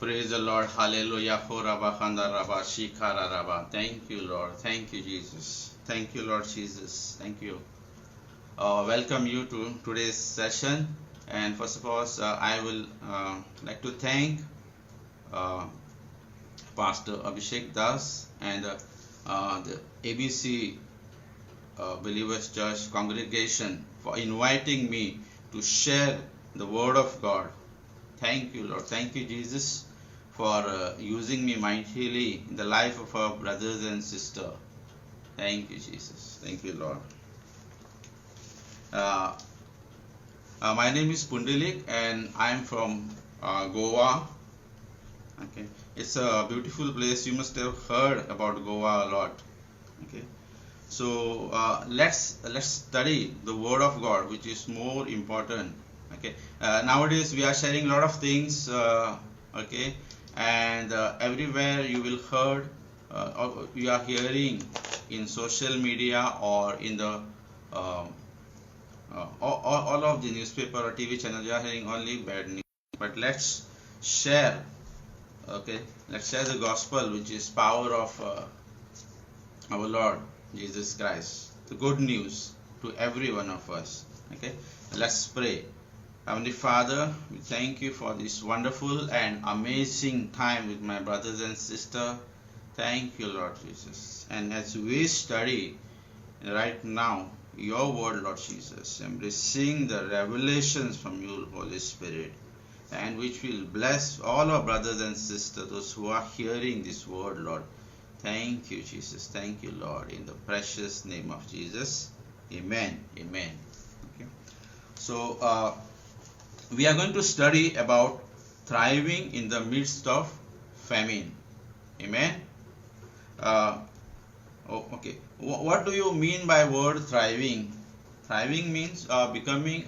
Praise the Lord. Hallelujah. Horabakanda Rabba Shikara Rabba. Thank you, Lord. Thank you, Jesus. Thank you, Lord Jesus. Thank you. Welcome you to today's session. And first of all, I will like to thank uh, Pastor Abhishek Das and the ABC Believers Church congregation for inviting me to share the Word of God. Thank you, Lord. Thank you, Jesus, for using me mightily in the life of our brothers and sisters. Thank you, Jesus. Thank you, Lord. Uh, my name is Pundelik and I am from Goa. Okay, it's a beautiful place. You must have heard about Goa a lot. Okay, so let's study the Word of God, which is more important. Okay, nowadays we are sharing a lot of things. Okay, and everywhere you will heard or you are hearing in social media or in the all of the newspaper or TV channels, you are hearing only bad news. But let's share. Okay, let's share the gospel, which is power of our Lord Jesus Christ, the good news to every one of us. Okay, let's pray. Heavenly Father, we thank you for this wonderful and amazing time with my brothers and sisters. Thank you, Lord Jesus. And as we study right now your word, Lord Jesus, and receiving the revelations from you, Holy Spirit, and which will bless all our brothers and sisters, those who are hearing this word, Lord. Thank you, Jesus. Thank you, Lord. In the precious name of Jesus. Amen. Amen. Okay. So, we are going to study about thriving in the midst of famine. Amen. Okay. What do you mean by word thriving? Thriving means becoming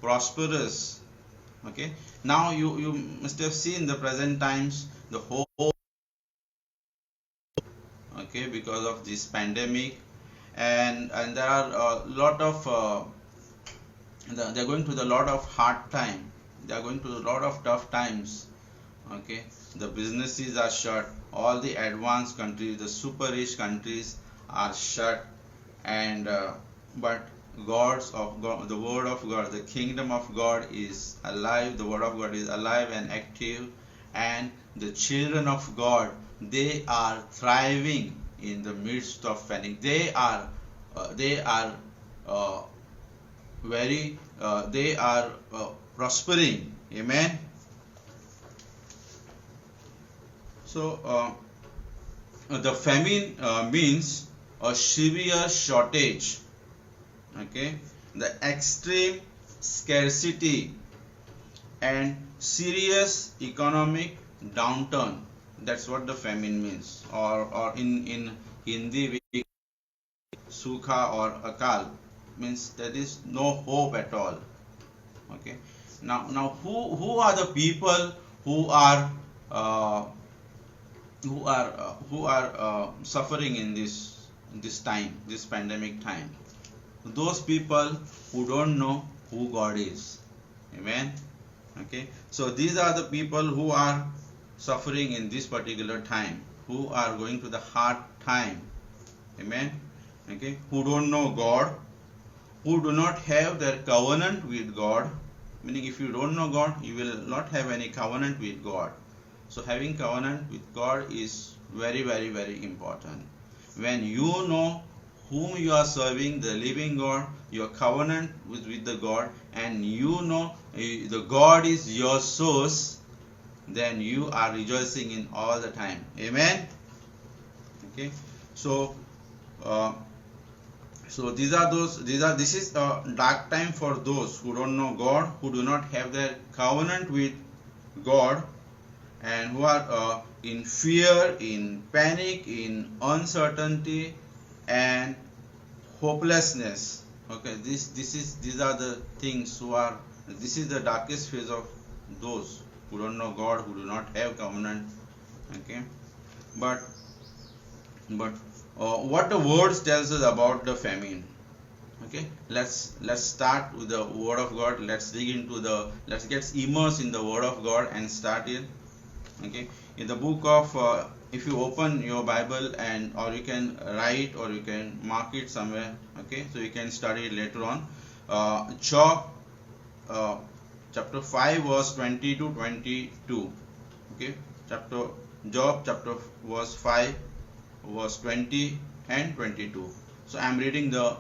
prosperous. Okay. Now you must have seen the present times, the whole, okay, because of this pandemic, and there are a lot of they're going through a lot of hard time. They are going through a lot of tough times. Okay, the businesses are shut. All the advanced countries, the super rich countries, are shut. And but the word of God, the kingdom of God is alive. The word of God is alive and active, and the children of God, they are thriving in the midst of famine. They are uh, very they are prospering. Amen. So the famine means a severe shortage. Okay, the extreme scarcity and serious economic downturn. That's what the famine means, or in Hindi we sukha or akal, means there is no hope at all. Okay, now who are the people who are uh, suffering in this time, this pandemic time? Those people who don't know who God is. Amen. Okay, so these are the people who are suffering in this particular time, who are going through the hard time. Amen. Okay, who don't know God, who do not have their covenant with God. Meaning, if you don't know God, you will not have any covenant with God. So having covenant with God is very, very, very important. When you know whom you are serving, the living God, your covenant with the God, and you know the God is your source, then you are rejoicing in all the time. Amen. Okay, so this is a dark time for those who don't know God, who do not have their covenant with God, and who are in fear, in panic, in uncertainty and hopelessness. Okay, these are the things this is the darkest phase of those who don't know God, who do not have covenant. Okay, but what the words tells us about the famine. Okay, let's start with the word of God. Let's get immersed in the word of God and start it. Okay, in the book of if you open your Bible, and or you can write or you can mark it somewhere. Okay, so you can study it later on. Job uh, chapter 5 verse 20 to 22. Okay, chapter Job chapter verse 5 verse 20 and 22. So I am reading the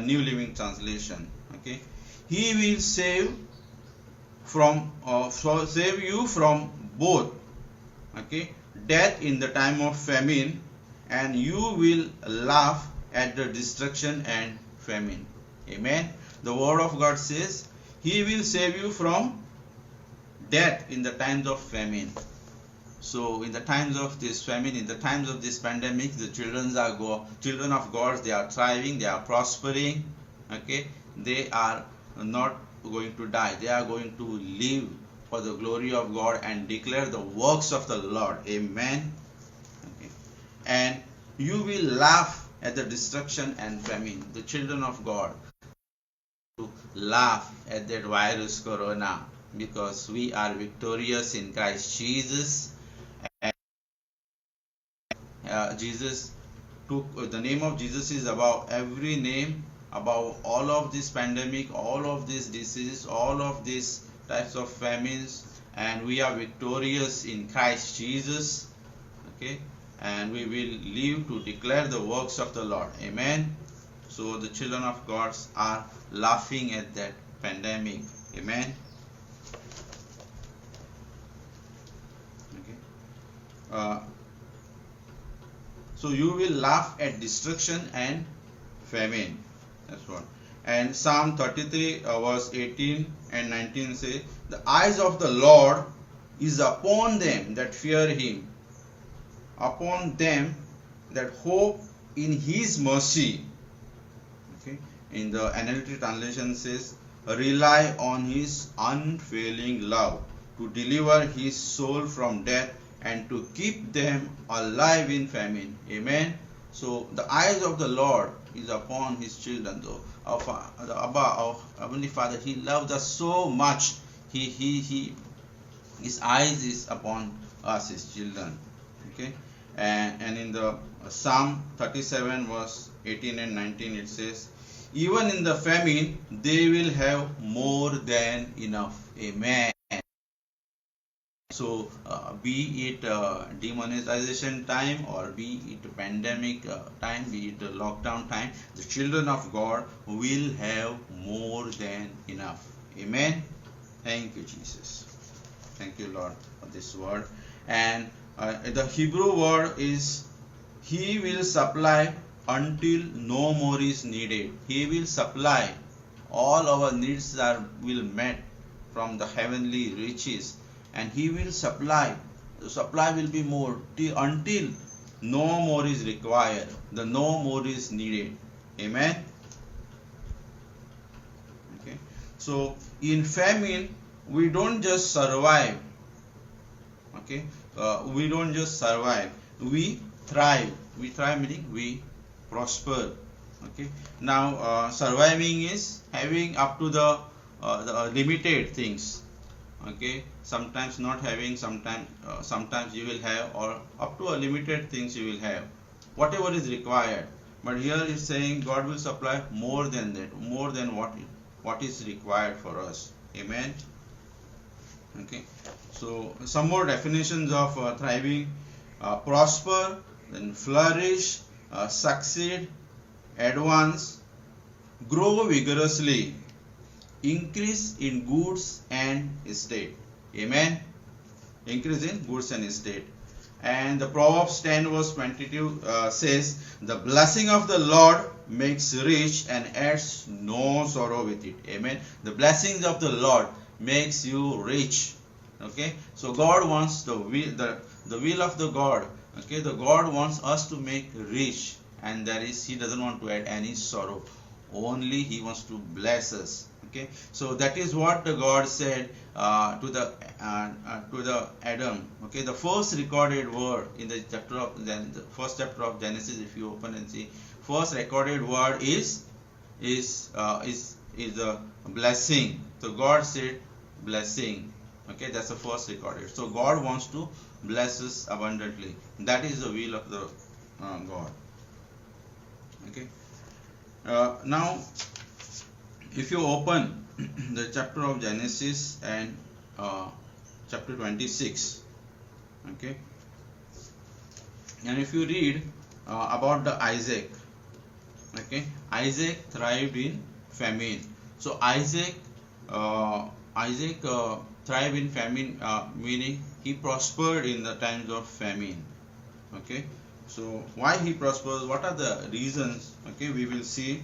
New Living Translation. Okay, he will save you from both, okay, death in the time of famine, and you will laugh at the destruction and famine. Amen. The word of God says he will save you from death in the times of famine. So in the times of this famine, in the times of this pandemic, the children of God, they are thriving, they are prospering. Okay, they are not going to die, they are going to live for the glory of God and declare the works of the Lord. Amen. Okay. And you will laugh at the destruction and famine. The children of God to laugh at that virus corona, because we are victorious in Christ Jesus. And Jesus took the name of Jesus is above every name, above all of this pandemic, all of these diseases, all of these types of famines, and we are victorious in Christ Jesus. Okay, and we will live to declare the works of the Lord. Amen. So the children of God are laughing at that pandemic. Amen. Okay. So you will laugh at destruction and famine. That's what. And Psalm 33 verse 18 and 19 say, the eyes of the Lord is upon them that fear him, upon them that hope in his mercy. Okay. In the NLT translation says, rely on his unfailing love to deliver his soul from death and to keep them alive in famine. Amen. So the eyes of the Lord is upon his children. Though the Abba, our Heavenly Father, he loved us so much. His eyes is upon us, his children. Okay. And in the Psalm 37 verse 18 and 19 it says, even in the famine they will have more than enough. Amen. So be it demonetization time, or be it pandemic time, be it lockdown time, the children of God will have more than enough. Amen. Thank you, Jesus. Thank you, Lord, for this word. And the Hebrew word is, he will supply until no more is needed. He will supply. All our needs will met from the heavenly riches, and he will supply. The supply will be more until no more is required, the no more is needed. Amen. Okay. So in famine we don't just survive. Okay. We don't just survive, we thrive. We thrive meaning we prosper. Okay. Now surviving is having up to the limited things. Okay, sometimes not having, sometimes you will have, or up to a limited things you will have, whatever is required. But here it's saying God will supply more than that, more than what is required for us. Amen. Okay, so some more definitions of thriving: prosper, then flourish, succeed, advance, grow vigorously, increase in goods and estate. Amen. Increase in goods and estate. And the Proverbs 10 verse 22 says, the blessing of the Lord makes rich and adds no sorrow with it. Amen. The blessings of the Lord makes you rich. Okay. So God wants the will of the God. Okay. The God wants us to make rich, and he doesn't want to add any sorrow. Only he wants to bless us. Okay, so that is what the God said to the Adam. Okay, the first recorded word in the first chapter of Genesis, if you open and see, first recorded word is a blessing. So God said blessing. Okay, that's the first recorded. So God wants to bless us abundantly. That is the will of the God. Okay. Now, if you open the chapter of Genesis and chapter 26, okay, and if you read about the Isaac, okay, Isaac thrived in famine. So Isaac thrived in famine, meaning he prospered in the times of famine. Okay, so why he prospers? What are the reasons? Okay, we will see.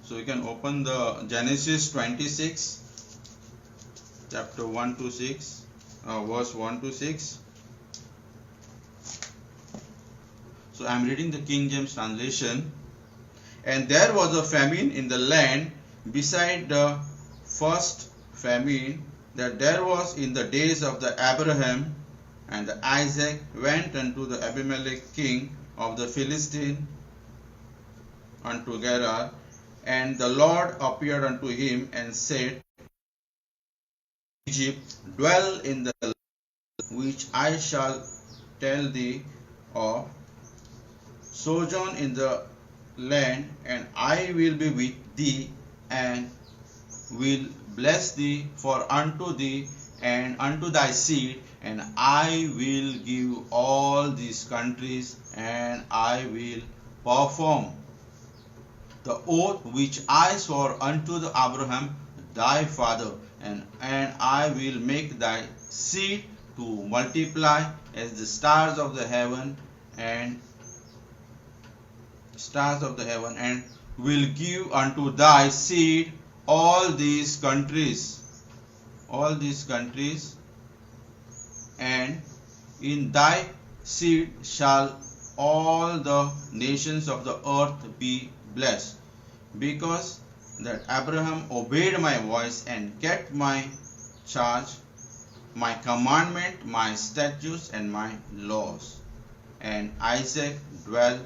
So you can open the Genesis 26, chapter 1 to 6, verse 1 to 6. So I am reading the King James translation. And there was a famine in the land beside the first famine that there was in the days of the Abraham. And Isaac went unto the Abimelech king of the Philistine unto Gerar. And the Lord appeared unto him and said, Egypt, dwell in the land which I shall tell thee of, sojourn in the land, and I will be with thee, and will bless thee for unto thee and unto thy seed, and I will give all these countries, and I will perform the oath which I swore unto the Abraham thy father, and I will make thy seed to multiply as the stars of the heaven, and will give unto thy seed all these countries, and in thy seed shall all the nations of the earth be blessed, because that Abraham obeyed my voice and kept my charge, my commandment, my statutes, and my laws. And Isaac dwelt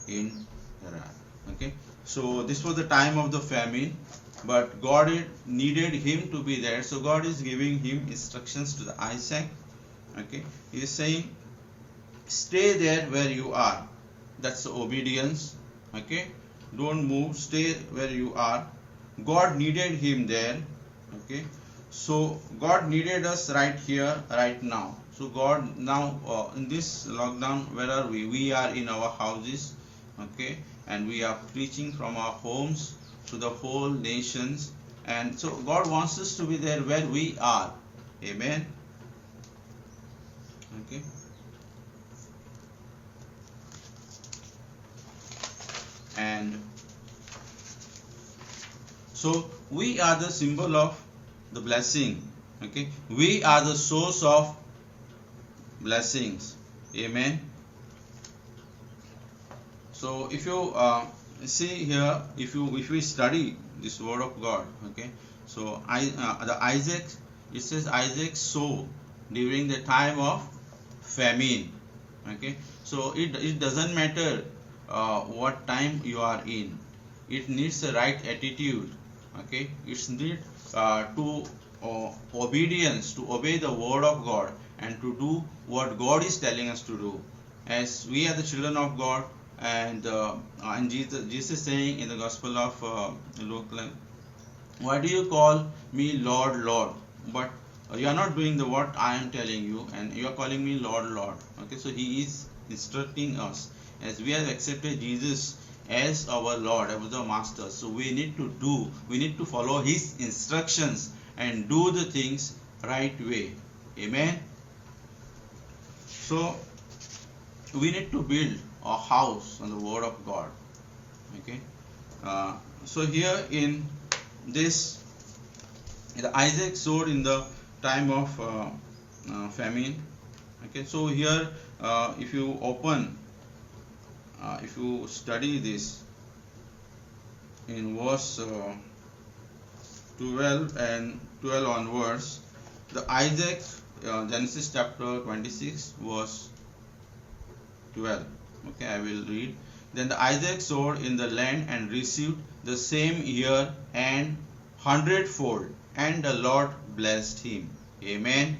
in Gerar. Okay, so this was the time of the famine, but God needed him to be there. So God is giving him instructions to the Isaac. Okay, he is saying, stay there where you are. That's the obedience. Okay, don't move, stay where you are. God needed him there. Okay, so God needed us right here, right now. So God now in this lockdown, where are we? We are in our houses. Okay, and we are preaching from our homes to the whole nations, and so God wants us to be there where we are. Amen. Okay. And so we are the symbol of the blessing. Okay, we are the source of blessings. Amen. So if you see here, if we study this word of God, okay, so the Isaac, it says Isaac sowed during the time of famine. Okay, so it doesn't matter what time you are in. It needs the right attitude. Okay, it's need to obedience, to obey the word of God and to do what God is telling us to do. As we are the children of God, and Jesus saying in the Gospel of Luke, like, why do you call me Lord, Lord? But you are not doing the what I am telling you, and you are calling me Lord, Lord. Okay, so he is instructing us, as we have accepted Jesus as our Lord, as our Master. So we need to follow his instructions and do the things right way. Amen. So we need to build a house on the word of God. Okay. So here in this, Isaac sowed in the time of famine. Okay. So here, if you study this in verse 12 and 12 onwards, the Isaac, Genesis chapter 26 verse 12. Okay, I will read. Then the Isaac sowed in the land and received the same year and hundredfold, and the Lord blessed him. Amen.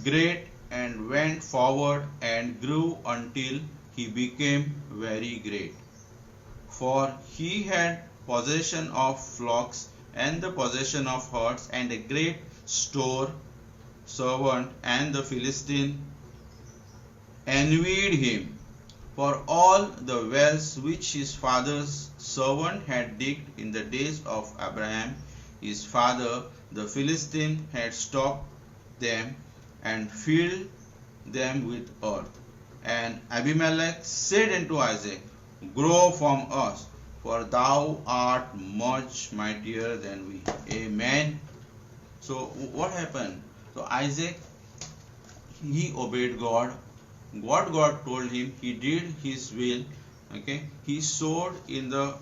Great and went forward and grew until he became very great. For he had possession of flocks and the possession of herds and a great store servant, and the Philistine envied him for all the wells which his father's servant had digged in the days of Abraham his father. The Philistine had stopped them and filled them with earth. And Abimelech said unto Isaac, Grow from us, for thou art much mightier than we. Amen. So what happened? So Isaac, he obeyed God. What God told him, he did his will. Okay, he sowed in the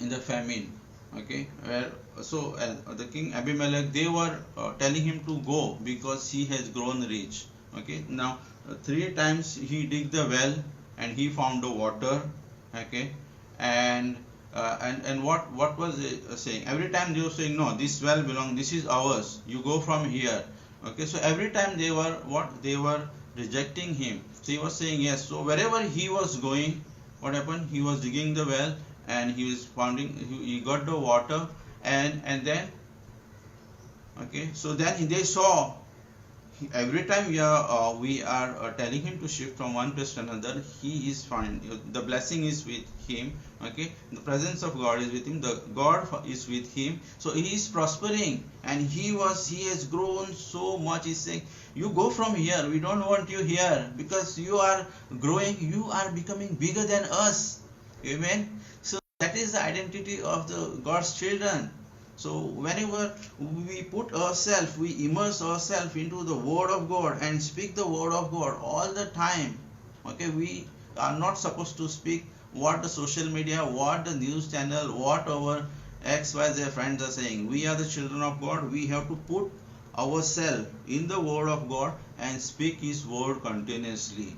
famine. Okay, where so the king Abimelech, they were telling him to go because he has grown rich. Okay, now 3 times he dig the well and he found the water. Okay, and what was it saying? Every time they were saying, no, this well belongs, this is ours, you go from here. Okay, so every time they were rejecting him. So he was saying yes. So wherever he was going, what happened? He was digging the well and he was finding, he got the water, and then okay, so then they saw, every time we are telling him to shift from one place to another, he is fine. The blessing is with him. Okay, the presence of God is with him. The God is with him. So he is prospering, and he has grown so much. He's saying, you go from here. We don't want you here because you are growing. You are becoming bigger than us. Amen. So that is the identity of the God's children. So whenever we put ourselves, we immerse ourselves into the Word of God and speak the Word of God all the time. Okay, we are not supposed to speak what the social media, what the news channel, what our XYZ friends are saying. We are the children of God. We have to put ourselves in the Word of God and speak His Word continuously.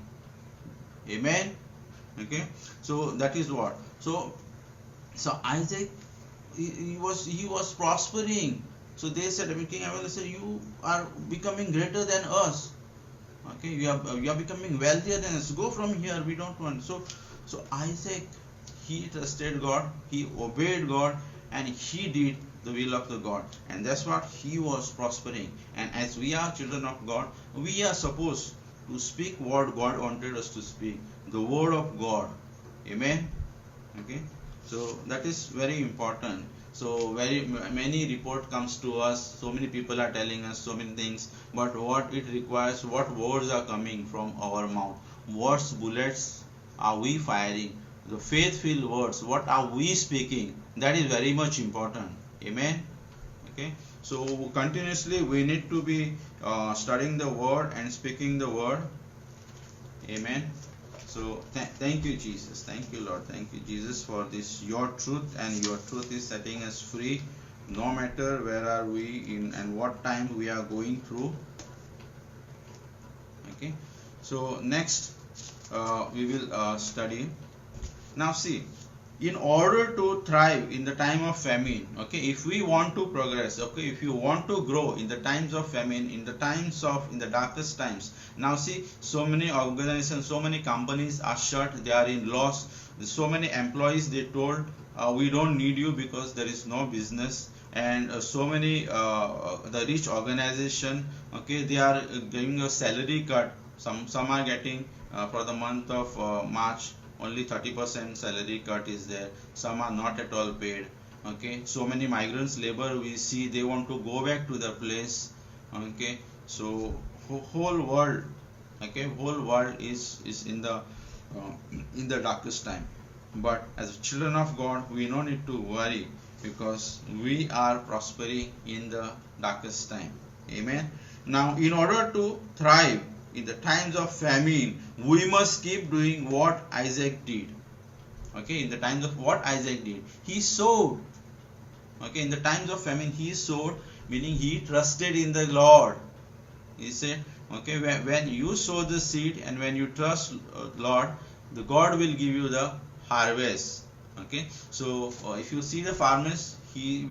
Amen. Okay, so that is what. So Isaac, he was prospering. So they said, King Abimelech said, you are becoming greater than us. Okay, you are becoming wealthier than us. Go from here. We don't want. So Isaac, he trusted God, he obeyed God, and he did the will of the God, and that's what he was prospering. And as we are children of God, we are supposed to speak what God wanted us to speak, the word of God. Amen. Okay, so that is very important. So very many report comes to us, so many people are telling us so many things, but what it requires, what words are coming from our mouth, what bullets are we firing, the faith-filled words, what are we speaking, that is very much important. Amen. Okay, so continuously we need to be studying the word and speaking the word. Amen. So thank you, Jesus. Thank you, Lord. Thank you, Jesus, for this your truth, and your truth is setting us free, no matter where are we in and what time we are going through. Okay, so next we will study. Now see, in order to thrive in the time of famine, okay, if we want to progress, okay, if you want to grow in the times of famine, in the darkest times. Now see, so many organizations, so many companies are shut, they are in loss. So many employees, they told, we don't need you because there is no business. And so many the rich organization, okay, they are giving a salary cut. Some are getting for the month of March, only 30% salary cut is there. Some are not at all paid. Okay, so many migrants labor we see, they want to go back to their place. Okay, so whole world, okay, whole world is in the darkest time. But as children of God, we don't need to worry because we are prospering in the darkest time. Amen. Now, in order to thrive in the times of famine, we must keep doing what Isaac did. Okay, in the times of what Isaac did, he sowed. Okay, in the times of famine, he sowed, meaning he trusted in the Lord. He said, okay, when you sow the seed and when you trust Lord, the God will give you the harvest. Okay, so if you see the farmers, he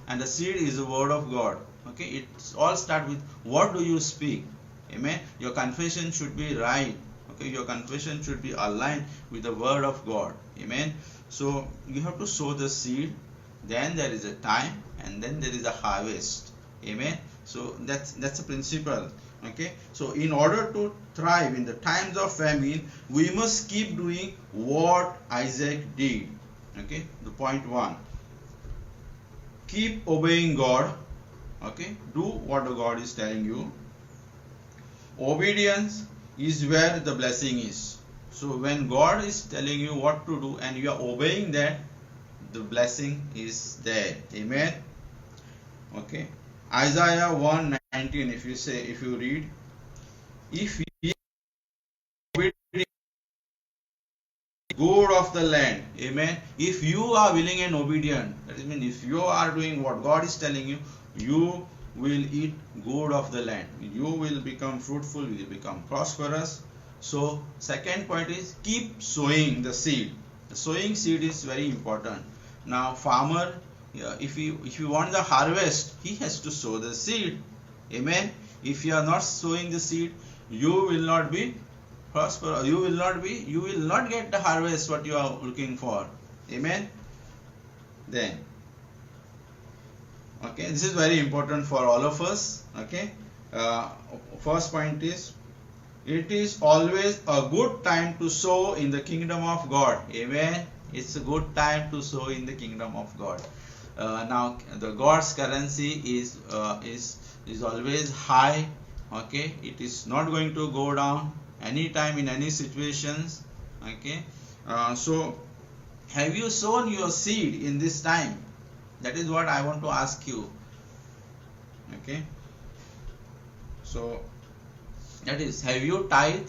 and the seed is the word of God. Okay, it's all start with what do you speak. Amen. Your confession should be right. Okay, your confession should be aligned with the word of God. Amen. So you have to sow the seed, then there is a time, and then there is a harvest. Amen. So that's a principle. Okay, so in order to thrive in the times of famine, we must keep doing what Isaac did. Okay, the point one, keep obeying God. Okay, do what the God is telling you. Obedience is where the blessing is. So when God is telling you what to do and you are obeying that, the blessing is there. Amen. Okay, Isaiah 1:19, if you read, if ye obedient, good of the land. Amen. If you are willing and obedient, that is mean if you are doing what God is telling you, you will eat good of the land. You will become fruitful, you will become prosperous. So second point is keep sowing the seed. The sowing seed is very important. Now farmer, if you want the harvest, he has to sow the seed. Amen. If you are not sowing the seed, you will not be prosper. You will not get the harvest what you are looking for. Amen. Then okay, this is very important for all of us. Okay, first point is, it is always a good time to sow in the kingdom of God. Amen. It's a good time to sow in the kingdom of God. Now the God's currency is always high. Okay, it is not going to go down anytime in any situations. Okay, so have you sown your seed in this time? That is what I want to ask you. Okay, so that is, have you tithe?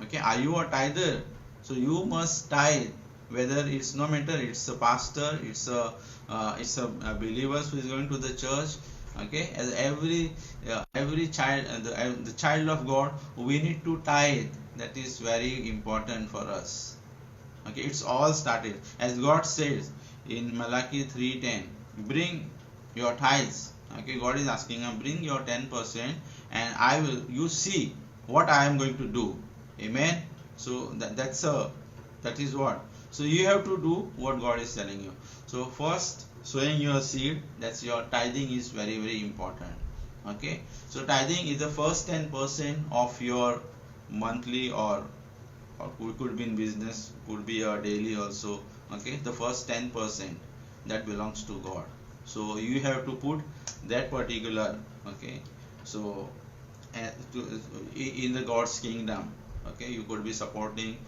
Okay, are you a tither? So you must tithe, whether it's no matter it's a pastor, it's a believers who is going to the church. Okay, as every child, the child of God, we need to tithe. That is very important for us. Okay, it's all started as God says in Malachi 3:10, bring your tithes. Okay, God is asking, bring your 10%, and I will, you see what I am going to do. Amen. So that is what. So you have to do what God is telling you. So first, sowing your seed, that's your tithing is very, very important. Okay, so tithing is the first 10% of your monthly, or could be in business, could be a daily also. Okay, the first 10% that belongs to God. So you have to put that particular, okay, so in the God's kingdom. Okay, you could be supporting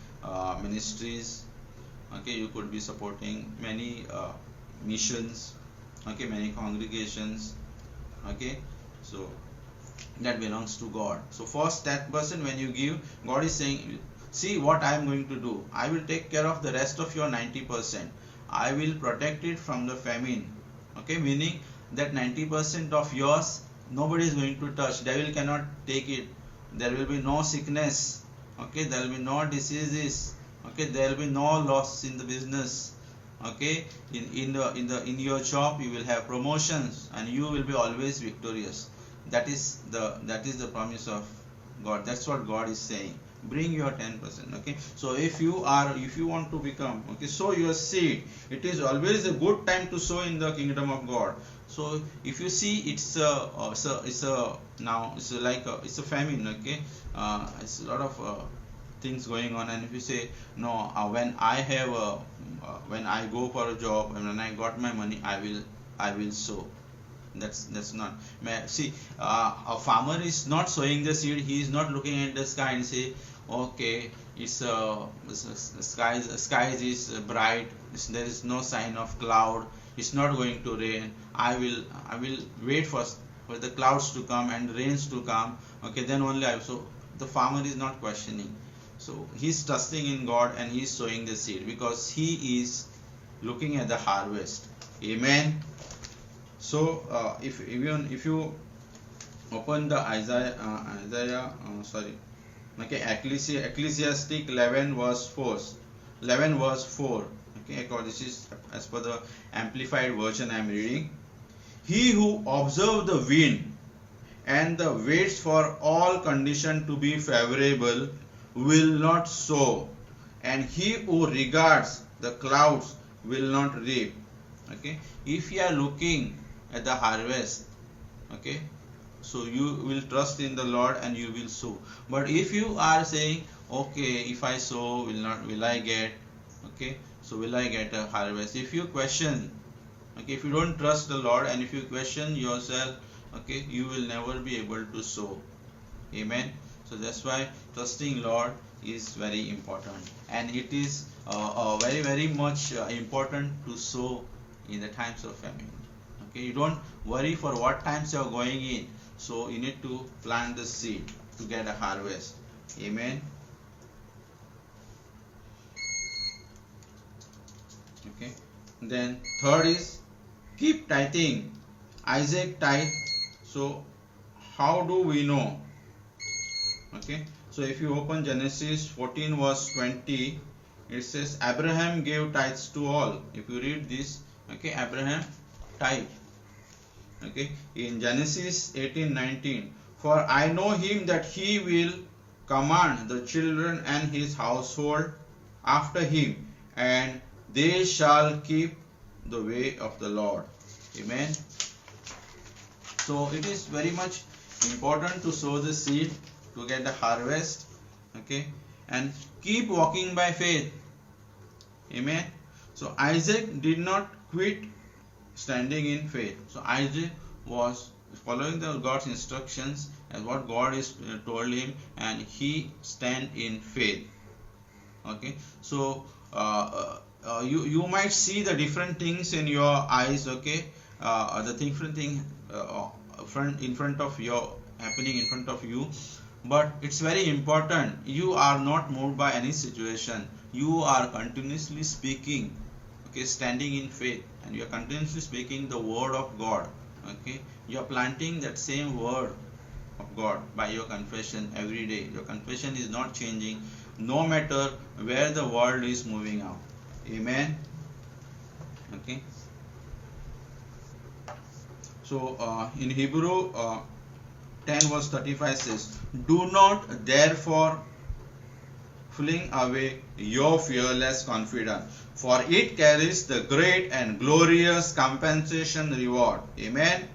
ministries. Okay, you could be supporting many missions. Okay, many congregations. Okay, so that belongs to God. So first 10% when you give, God is saying, see what I am going to do. I will take care of the rest of your 90%. I will protect it from the famine. Okay, meaning that 90% of yours, nobody is going to touch. Devil cannot take it. There will be no sickness. Okay, there will be no diseases. Okay, there will be no loss in the business. Okay, in your job you will have promotions and you will be always victorious. That is the promise of God. That's what God is saying. Bring your 10%. Okay, so if you want to become, okay, sow your seed. It is always a good time to sow in the kingdom of God. So if you see, it's a famine. Okay, it's a lot of things going on, and if you say no, when I go for a job and when I got my money, I will sow. That's not. See, a farmer is not sowing the seed. He is not looking at the sky and say, okay, sky is bright. There is no sign of cloud. It's not going to rain. I will wait for the clouds to come and rains to come. Okay, then only I. So the farmer is not questioning. So he's trusting in God and he's sowing the seed because he is looking at the harvest. Amen. So if you open the Ecclesiastic 11 verse 4. Okay, this is as per the amplified version I am reading. He who observes the wind and the waits for all condition to be favorable will not sow, and he who regards the clouds will not reap. Okay, if you are looking at the harvest, okay, so you will trust in the Lord and you will sow. But if you are saying, okay, if I sow, will I get, okay, so will I get a harvest? If you question, okay, if you don't trust the Lord and if you question yourself, okay, you will never be able to sow. Amen. So that's why trusting Lord is very important, and it is very very much important to sow in the times of famine. Okay, you don't worry for what times you are going in, so you need to plant the seed to get a harvest. Amen. Okay, then third is keep tithing. Isaac tithe. So how do we know? Okay, so if you open Genesis 14 verse 20, it says Abraham gave tithes to all. If you read this, okay, Abraham tithe. Okay, in Genesis 18:19, for I know him that he will command the children and his household after him, and they shall keep the way of the Lord. Amen. So it is very much important to sow the seed to get the harvest. Okay, and keep walking by faith. Amen. So Isaac did not quit standing in faith. So Isaac was following the God's instructions and what God is told him, and he stand in faith. Okay, so you might see the different things in your eyes. Okay, the different thing in front of your happening in front of you, but it's very important you are not moved by any situation. You are continuously speaking, okay, standing in faith, and you are continuously speaking the word of God. Okay, you are planting that same word of God by your confession every day. Your confession is not changing no matter where the world is moving out. Amen. Okay, so in Hebrew 10 verse 35 says, do not therefore fling away your fearless confidence, for it carries the great and glorious compensation reward. Amen.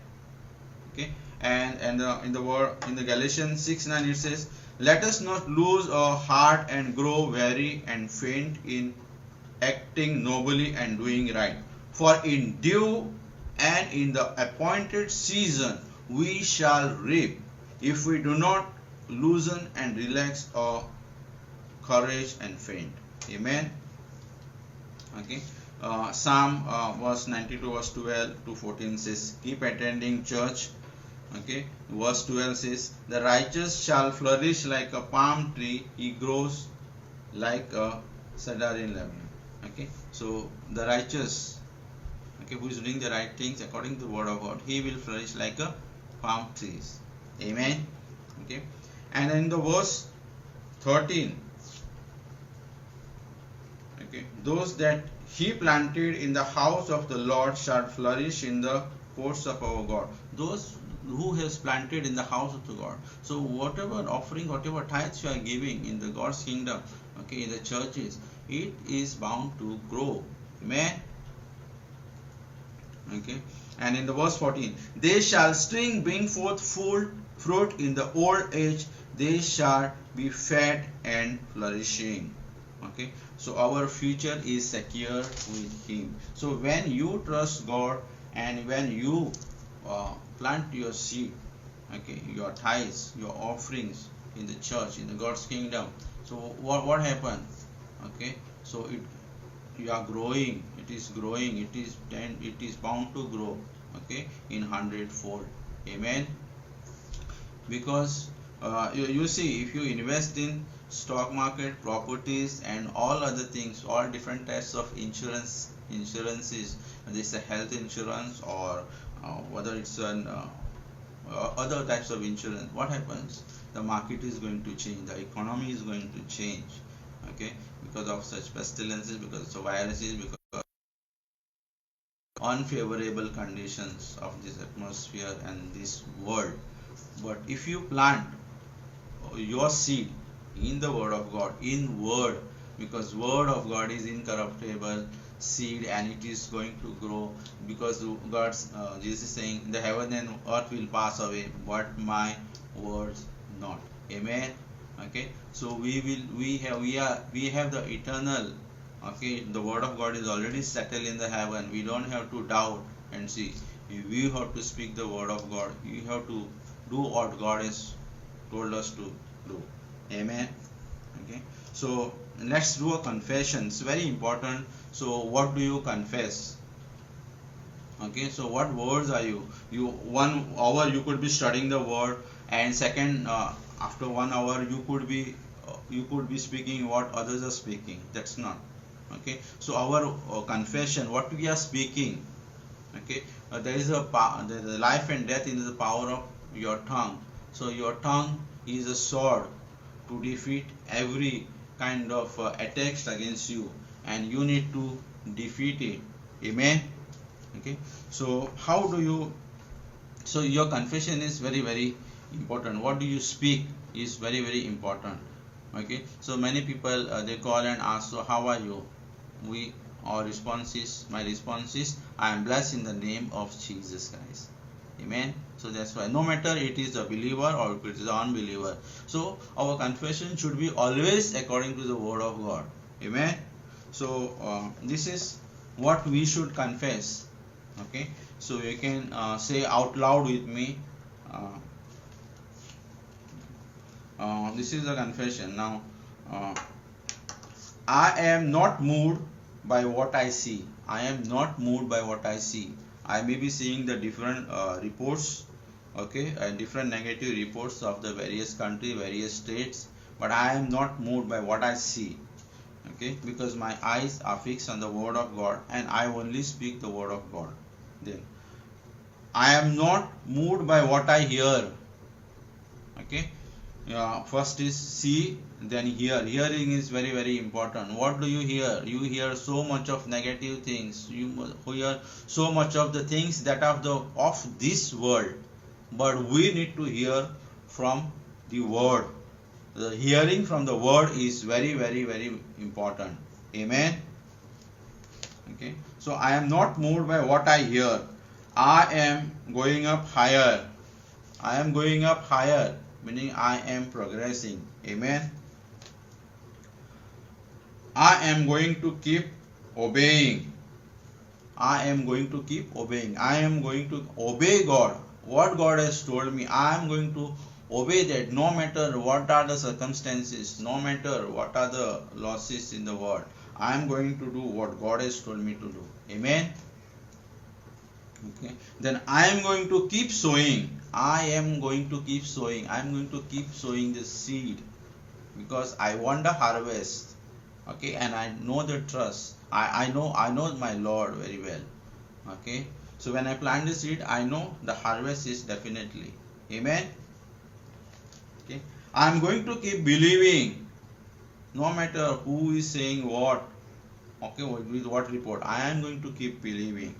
Okay, and in the Galatians 6:9 it says, let us not lose our heart and grow weary and faint in acting nobly and doing right, for in due and in the appointed season we shall reap, if we do not loosen and relax our courage and faint. Amen. Okay, Psalm verse 92 verse 12 to 14 says, keep attending church. Okay, verse 12 says, the righteous shall flourish like a palm tree, he grows like a cedar in Lebanon. Okay, so the righteous, okay, who is doing the right things according to the word of God, he will flourish like a palm trees. Amen. Okay, and in the verse 13, okay, those that he planted in the house of the Lord shall flourish in the courts of our God. Those who has planted in the house of the God. So whatever offering, whatever tithes you are giving in the God's kingdom, okay, in the churches, it is bound to grow. Amen. Okay, and in the verse 14, they shall still bring forth full fruit in the old age, they shall be fat and flourishing. Okay, so our future is secure with him. So when you trust God and when you plant your seed, okay, your tithes, your offerings in the church, in the God's kingdom, so what happens? Okay, so you are growing, it is growing, it is bound to grow, okay, in 100-fold. Amen. Because you see, if you invest in stock market, properties and all other things, all different types of insurances, whether it's a health insurance or whether it's an other types of insurance, what happens? The market is going to change, the economy is going to change, okay, because of such pestilences, because of viruses, because unfavorable conditions of this atmosphere and this world. But if you plant your seed in the word of God, in word, because word of God is incorruptible seed and it is going to grow, because God's Jesus is saying the heaven and earth will pass away but my words not. Amen. Okay, so we have the eternal. Okay, the word of God is already settled in the heaven. We don't have to doubt and see. We have to speak the word of God. We have to do what God has told us to do. Amen. Okay, so let's do a confession. It's very important. So what do you confess? Okay, so what words are you 1 hour you could be studying the word, and second after 1 hour you could be speaking what others are speaking. That's not okay. So our confession, what we are speaking. Okay, there is the life and death in the power of your tongue. So your tongue is a sword to defeat every kind of attacks against you, and you need to defeat it. Amen. Okay, so how do you, so your confession is very very important. What do you speak is very very important. Okay, so many people they call and ask, so how are you? Our response is, my response is, I am blessed in the name of Jesus Christ. Amen. So that's why no matter it is a believer or it is an unbeliever, so our confession should be always according to the word of God. Amen. So this is what we should confess. Okay, so you can say out loud with me. This is the confession. Now I am not moved by what I see. I am not moved by what I see. I may be seeing the different reports, okay, and different negative reports of the various country, various states, but I am not moved by what I see. Okay, because my eyes are fixed on the word of God and I only speak the word of God. Then I am not moved by what I hear. Okay, first is see, then hear. Hearing is very very important. What do you hear? You hear so much of negative things. You hear so much of the things that are of this world, but we need to hear from the word. The hearing from the word is very very very important. Amen. Okay, so I am not moved by what I hear. I am going up higher. I am going up higher, meaning I am progressing. Amen. I am going to keep obeying. I am going to keep obeying. I am going to obey God. What God has told me, I am going to obey that, no matter what are the circumstances, no matter what are the losses in the world. I am going to do what God has told me to do. Amen. Okay. Then I am going to keep sowing. I am going to keep sowing. I am going to keep sowing the seed because I want the harvest. Okay, and I know the trust. I know my Lord very well. Okay, so when I plant the seed, I know the harvest is definitely. Amen. Okay, I am going to keep believing, no matter who is saying what. Okay, with what report, I am going to keep believing.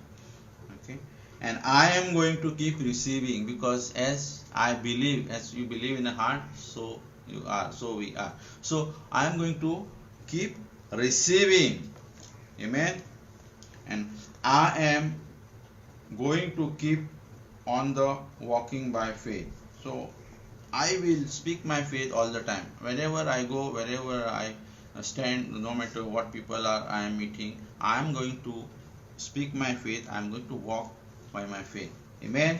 Okay, and I am going to keep receiving, because as I believe, as you believe in the heart, so you are, so we are. So I am going to keep receiving. Amen. And I am going to keep on the walking by faith. So I will speak my faith all the time. Wherever I go, wherever I stand, no matter what people are I am meeting, I am going to speak my faith. I am going to walk by my faith. Amen.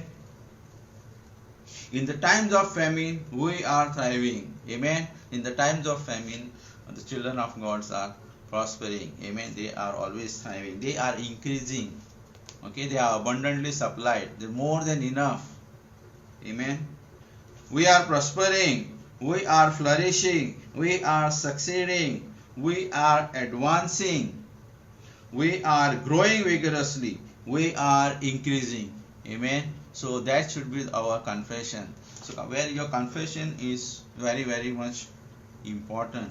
In the times of famine, we are thriving. Amen. In the times of famine, the children of God are prospering. Amen. They are always thriving. They are increasing. Okay. They are abundantly supplied. They are more than enough. Amen. We are prospering. We are flourishing. We are succeeding. We are advancing. We are growing vigorously. We are increasing. Amen. So that should be our confession. So where your confession is very very much important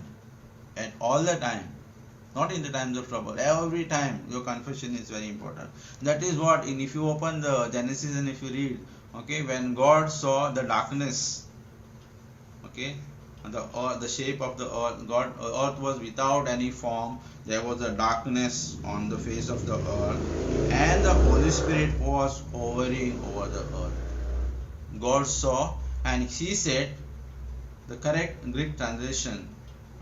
at all the time. not in the times of trouble. Every time your confession is very important. That is what, if you open the Genesis and if you read, okay, when God saw the darkness, okay, the shape of the earth, earth was without any form. There was a darkness on the face of the earth, and the Holy Spirit was hovering over the earth. God saw, and he said, the correct Greek translation,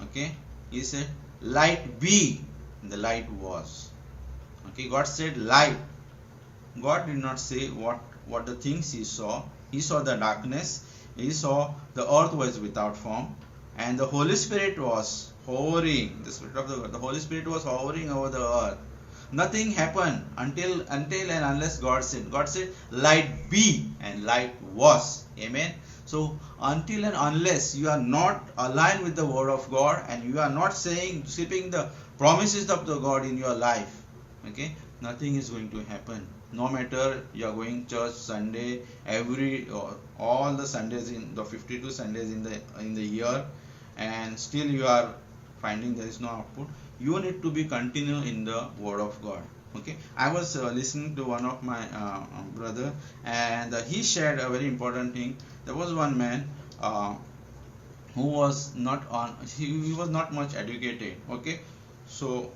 okay, he said, light be, and the light was. Okay, God said light. God did not say what the things he saw. He saw the darkness. He saw the earth was without form, and the Holy Spirit was hovering. The Spirit of the Holy Spirit was hovering over the earth. Nothing happened until and unless God said. God said, light be, and light was. Amen. So until and unless you are not aligned with the word of God, and you are not skipping the promises of the God in your life, okay, nothing is going to happen. No matter you are going church Sunday, all the Sundays, in the 52 Sundays in the year, and still you are finding there is no output, you need to be continue in the word of God. Okay, I was listening to one of my brother, and he shared a very important thing. There was one man who was not on, he was not much educated. Okay, so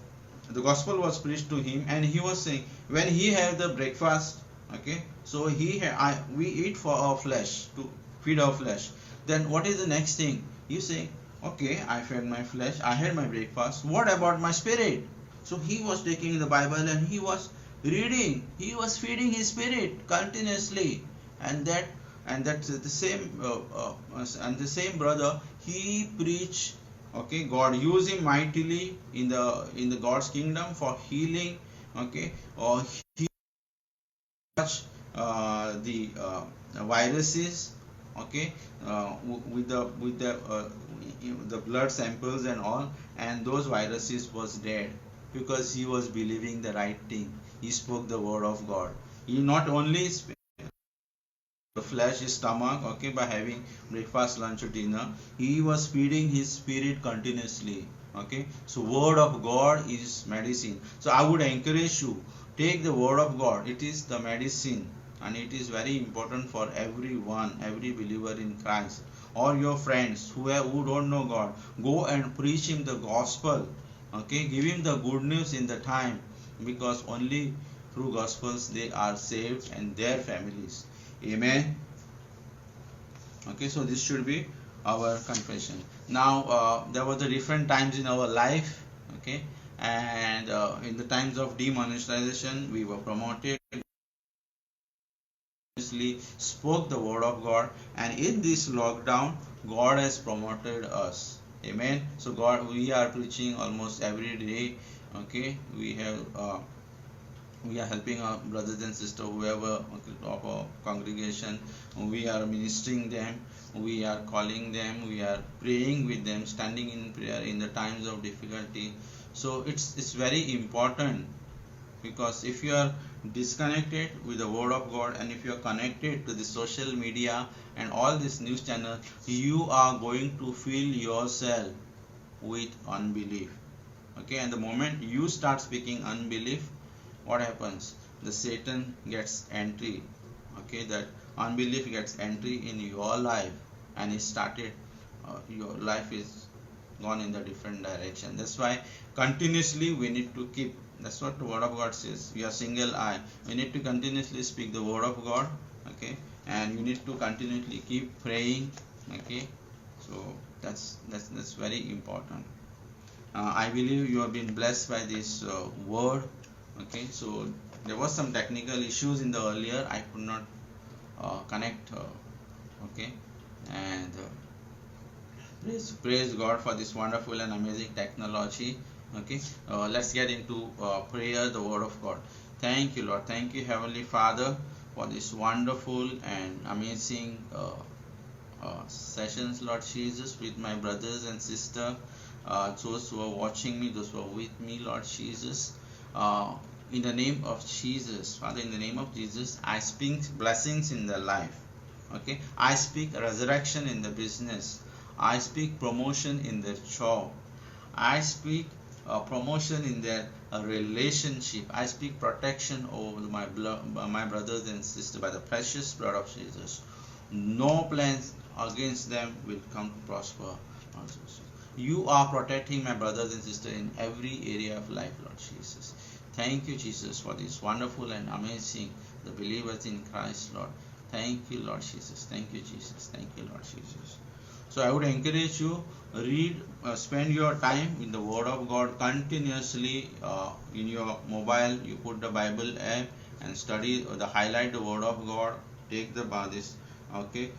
the gospel was preached to him, and he was saying, when he had the breakfast, okay, so we eat for our flesh, to feed our flesh. Then what is the next thing? You say, okay, I fed my flesh, I had my breakfast, what about my spirit? So he was taking the Bible and he was reading, he was feeding his spirit continuously. And that's the same and the same brother, he preached, okay, God used him mightily in the God's kingdom for healing, okay, or he touched the viruses, okay, with the blood samples and all, and those viruses was dead, because he was believing the right thing. He spoke the word of God. He not only the flesh, his stomach, okay, by having breakfast, lunch, or dinner, he was feeding his spirit continuously. Okay, so word of God is medicine. So I would encourage you, take the word of God. It is the medicine, and it is very important for everyone, every believer in Christ, or your friends who don't know God. Go and preach him the gospel. Okay, give him the good news in the time, because only through gospels they are saved and their families. Amen. Okay, so this should be our confession. Now there were the different times in our life, okay, and in the times of demonetization we were promoted, spoke the word of God, and in this lockdown God has promoted us. Amen. So we are preaching almost every day. Okay, we are helping our brothers and sisters, whoever of our congregation. We are ministering them, we are calling them, we are praying with them, standing in prayer in the times of difficulty. So it's very important, because if you are disconnected with the word of God, and if you are connected to the social media and all this news channel, you are going to fill yourself with unbelief. Okay, and the moment you start speaking unbelief, what happens? The Satan gets entry. Okay, that unbelief gets entry in your life, and it started, your life is gone in the different direction. That's why continuously we need to keep, that's what the word of God says, we are single eye. We need to continuously speak the word of God, okay, and you need to continuously keep praying, okay. So that's very important. I believe you have been blessed by this word. Okay, so there was some technical issues in the earlier, I could not connect, okay, and praise God for this wonderful and amazing technology. Okay, let's get into prayer, the word of God. Thank you, Lord. Thank you, Heavenly Father, for this wonderful and amazing sessions, Lord Jesus, with my brothers and sisters, those who are watching me, those who are with me, Lord Jesus. In the name of Jesus, Father, in the name of Jesus, I speak blessings in their life. Okay, I speak resurrection in the business. I speak promotion in their job. I speak promotion in their relationship. I speak protection over my brothers and sisters by the precious blood of Jesus. No plans against them will come to prosper. You are protecting my brothers and sisters in every area of life, Lord Jesus. Thank you, Jesus, for this wonderful and amazing the believers in Christ, Lord. Thank you, Lord Jesus. Thank you, Jesus. Thank you, Lord Jesus. So I would encourage you, read, spend your time in the Word of God continuously. In your mobile, you put the Bible app and study highlight the Word of God. Take the this, okay.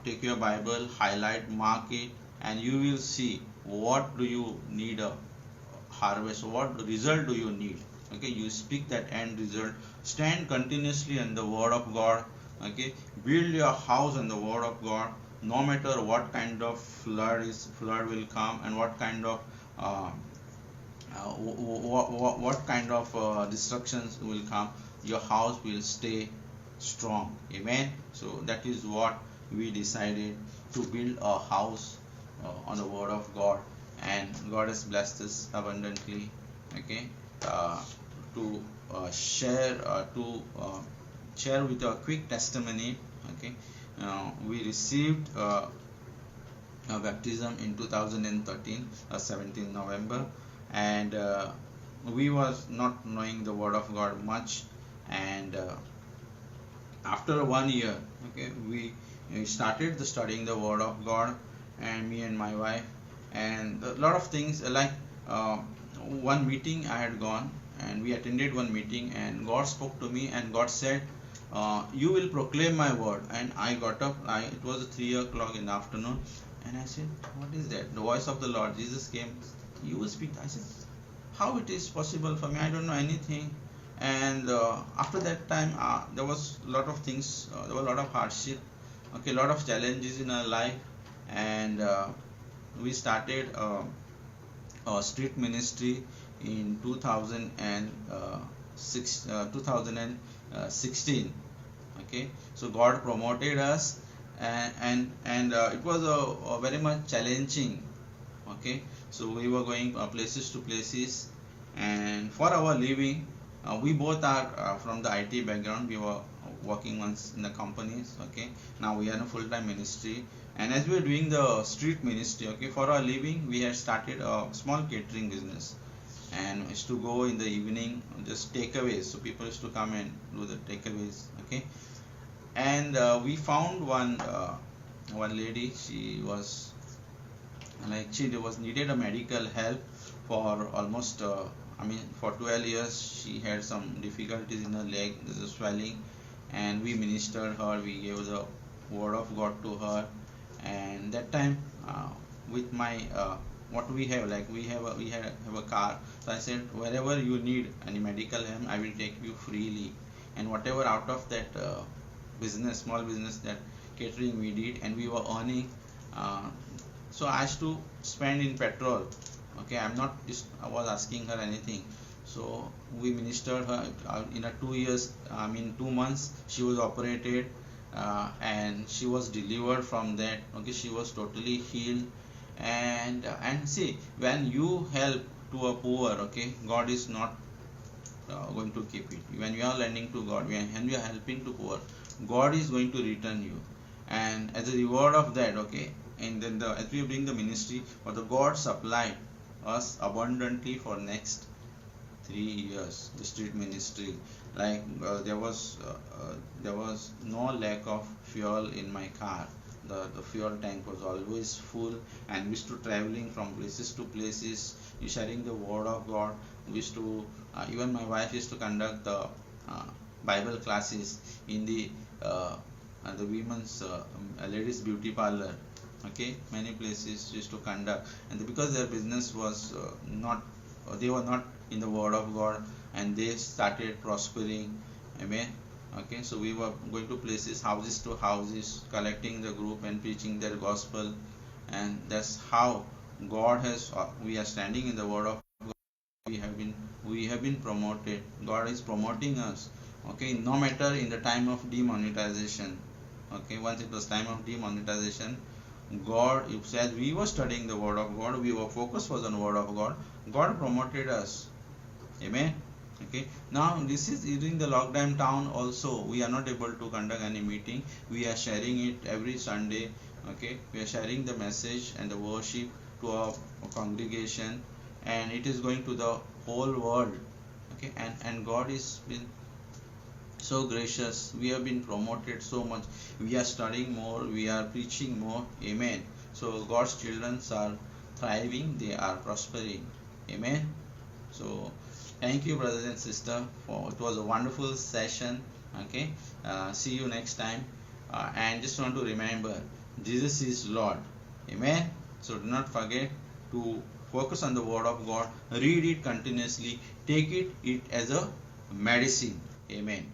Take your Bible, highlight, mark it, and you will see what do you need a harvest, what result do you need. Okay, you speak that end result. Stand continuously in the Word of God. Okay, build your house on the Word of God. No matter what kind of flood will come, and what kind of what kind of destructions will come, your house will stay strong. Amen. So that is what we decided, to build a house on the Word of God, and God has blessed us abundantly. Okay, to share with a quick testimony. Okay, we received a baptism in 2013, 17 November, and we was not knowing the Word of God much, and after 1 year, okay, we started studying the Word of God, and me and my wife, and a lot of things like one meeting I had gone, and we attended one meeting, and God spoke to me, and God said, you will proclaim my word. And I got up, it was 3 o'clock in the afternoon, and I said, what is that? The voice of the Lord Jesus came, you will speak. I said, how it is possible for me? I don't know anything. And after that time, there was a lot of things, there was a lot of hardship, okay, a lot of challenges in our life, and we started a street ministry in 2016. Okay, so God promoted us, and it was a very much challenging. Okay, so we were going places to places, and for our living, we both are from the IT background. We were working once in the companies. Okay, now we are in a full-time ministry, and as we were doing the street ministry, okay, for our living, we had started a small catering business, and used to go in the evening, just takeaways, so people used to come and do the takeaways. Okay, and we found one lady. She was like, she was needed a medical help for almost for 12 years. She had some difficulties in her leg, there's a swelling, and we ministered her, we gave the Word of God to her. And that time, with my what we have, like we have a car, so I said, wherever you need any medical help, I will take you freely. And whatever out of that small business, that catering we did, and we were earning, so I used to spend in petrol. Okay, I was asking her anything. So we ministered her in a 2 years, 2 months she was operated, and she was delivered from that. Okay, she was totally healed. And see, when you help to a poor, okay, God is not going to keep it. When you are lending to God, when you are helping to poor, God is going to return you, and as a reward of that, okay. And then as we bring the ministry, but the God supplied us abundantly for next 3 years, the street ministry. Like there was no lack of fuel in my car. The fuel tank was always full, and we used to traveling from places to places, sharing the Word of God. We used to even my wife used to conduct the Bible classes in the women's ladies beauty parlor. Okay, many places used to conduct, and because their business was not, they were not in the Word of God, and they started prospering. Amen. Okay, so we were going to places, houses to houses, collecting the group and preaching their gospel, and that's how God has. We are standing in the Word of God. We have been promoted. God is promoting us. Okay, no matter in the time of demonetization. Okay, once it was time of demonetization, God, as we were studying the word of God, we were focused was on word of God, God promoted us. Amen. Okay, now this is during the lockdown town also, we are not able to conduct any meeting. We are sharing it every Sunday. Okay, we are sharing the message and the worship to our congregation, and it is going to the whole world. Okay, and God is been so gracious. We have been promoted so much. We are studying more, we are preaching more. Amen. So God's children are thriving, they are prospering. Amen. So thank you, brothers and sisters, for it was a wonderful session. Okay, see you next time. And just want to remember, Jesus is Lord. Amen. So do not forget to focus on the word of God, read it continuously, take it as a medicine. Amen.